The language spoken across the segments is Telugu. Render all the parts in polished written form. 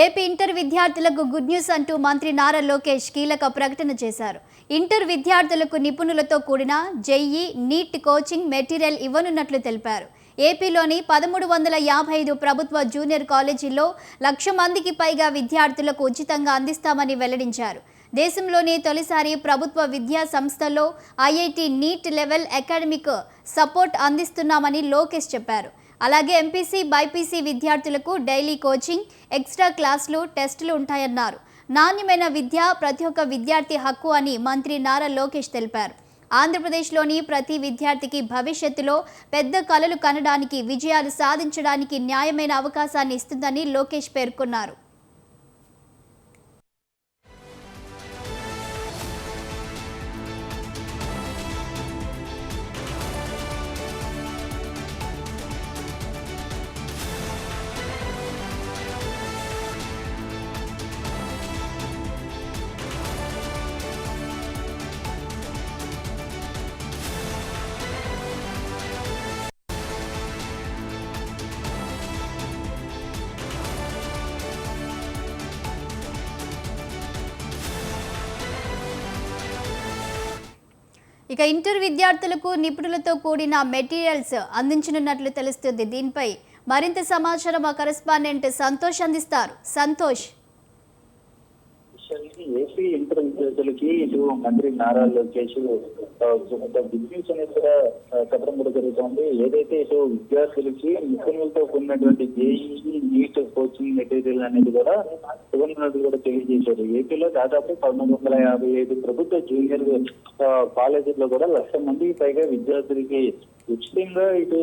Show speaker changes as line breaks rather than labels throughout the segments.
ఏపీ ఇంటర్ విద్యార్థులకు గుడ్ న్యూస్ అంటూ మంత్రి నారా లోకేష్ కీలక ప్రకటన చేశారు. ఇంటర్ విద్యార్థులకు నిపుణులతో కూడిన జేఈఈ, నీట్ కోచింగ్ మెటీరియల్ ఇవ్వనున్నట్లు తెలిపారు. ఏపీలోని 1355 ప్రభుత్వ జూనియర్ కాలేజీల్లో 1,00,000 మందికి పైగా విద్యార్థులకు ఉచితంగా అందిస్తామని వెల్లడించారు. దేశంలోనే తొలిసారి ప్రభుత్వ విద్యా సంస్థల్లో IIT NEET level academic support అందిస్తున్నామని లోకేష్ చెప్పారు. అలాగే ఎంపీసీ, బైపీసీ విద్యార్థులకు డైలీ కోచింగ్, ఎక్స్ట్రా క్లాసులు, టెస్టులు ఉంటాయన్నారు. నాణ్యమైన విద్య ప్రతి ఒక్క విద్యార్థి హక్కు అని మంత్రి నారా లోకేష్ తెలిపారు. ఆంధ్రప్రదేశ్లోని ప్రతి విద్యార్థికి భవిష్యత్తులో పెద్ద కలలు కనడానికి, విజయాలు సాధించడానికి న్యాయమైన అవకాశాన్ని ఇస్తుందని లోకేష్ పేర్కొన్నారు. ఇక ఇంటర్ విద్యార్థులకు నిపుణులతో కూడిన మెటీరియల్స్ అందించనున్నట్లు తెలుస్తుంది. దీనిపై మరింత సమాచారం మా కరెస్పాండెంట్ సంతోష్ అందిస్తారు. సంతోష్.
ఏపీ ఇంటర్ విద్యార్థులకి ఇటు మంత్రి నారా లోకేష్ గుడ్ న్యూస్ అనేది కూడా చెప్పడం కూడా జరుగుతుంది. ఏదైతే ఇటు విద్యార్థులకి నిపుణులతో కూడినటువంటి జేఈఈ, నీట్ కోచింగ్ మెటీరియల్ అనేది కూడా ఇవ్వనున్నట్టు కూడా తెలియజేశారు. ఏపీలో దాదాపు 1355 ప్రభుత్వ జూనియర్ కాలేజీల్లో కూడా 1,00,000 మందికి పైగా విద్యార్థులకి ఉచితంగా ఇటు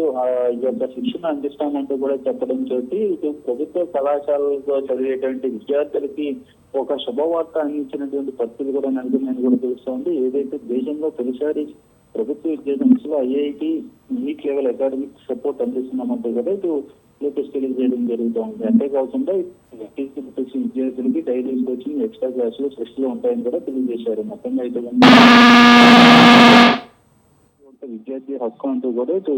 ఈ యొక్క శిక్షణ అందిస్తామంటూ కూడా చెప్పడం తోటి ఇటు ప్రభుత్వ కళాశాలతో చదివేటువంటి విద్యార్థులకి ఒక శుభవార్త అందించినటువంటి పరిస్థితి కూడా నెలకొందని కూడా తెలుస్తోంది. ఏదైతే దేశంలో తొలిసారి ప్రభుత్వ విద్యా సంస్థలో IIT NEET level academic support అందిస్తున్నామంటూ కూడా ఇటు లోకేష్ తెలియజేయడం జరుగుతోంది. అంతేకాకుండా విద్యార్థులకి డైలీ కోచింగ్, ఎక్స్ట్రా క్లాసులు, టెస్టులు ఉంటాయని కూడా తెలియజేశారు. మొత్తంగా అయితే విద్యార్థి హక్కు అంటూ కూడా ఇటు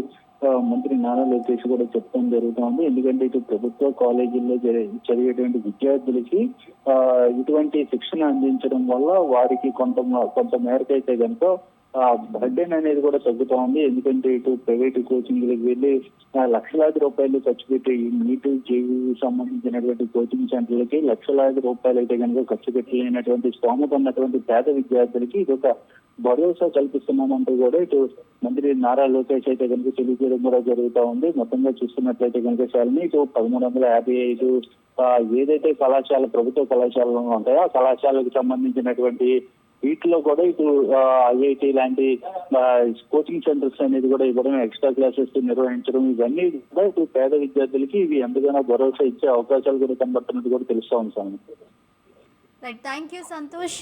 మంత్రి నారా లోకేష్ కూడా చెప్పడం జరుగుతోంది. ఎందుకంటే ఇటు ప్రభుత్వ కాలేజీల్లో చదివేటువంటి విద్యార్థులకి ఇటువంటి శిక్షణ అందించడం వల్ల వారికి కొంత మేరకు అయితే కనుక బర్డెన్ అనేది కూడా తగ్గుతా ఉంది. ఎందుకంటే ఇటు ప్రైవేట్ కోచింగ్లకు వెళ్ళి లక్షలాది రూపాయలు ఖర్చు పెట్టి నీట్, జేఈఈ సంబంధించినటువంటి కోచింగ్ సెంటర్లకి లక్షలాది రూపాయలు అయితే కనుక ఖర్చు పెట్టలేనటువంటి స్తోమత ఉన్నటువంటి పేద విద్యార్థులకి ఇది ఒక భరోసా కల్పిస్తున్నామంటూ కూడా ఇటు మంత్రి నారా లోకేష్ అయితే కనుక తెలియజేయడం కూడా జరుగుతూ ఉంది. మొత్తంగా చూస్తున్నట్లయితే కనుక శాలిని ఇటు 1355 ఏదైతే ప్రభుత్వ కళాశాలలో ఉంటాయో ఆ కళాశాలకు సంబంధించినటువంటి వీటిలో కూడా ఇటు ఐఐటి లాంటి కోచింగ్ సెంటర్స్ అనేది కూడా ఇవ్వడం, ఎక్స్ట్రా క్లాసెస్ నిర్వహించడం, ఇవన్నీ కూడా ఇటు పేద విద్యార్థులకి ఇవి ఎంతగానో భరోసా ఇచ్చే అవకాశాలు కూడా కనబడుతున్నట్టు కూడా తెలుస్తా ఉంది.
Thank you Santosh.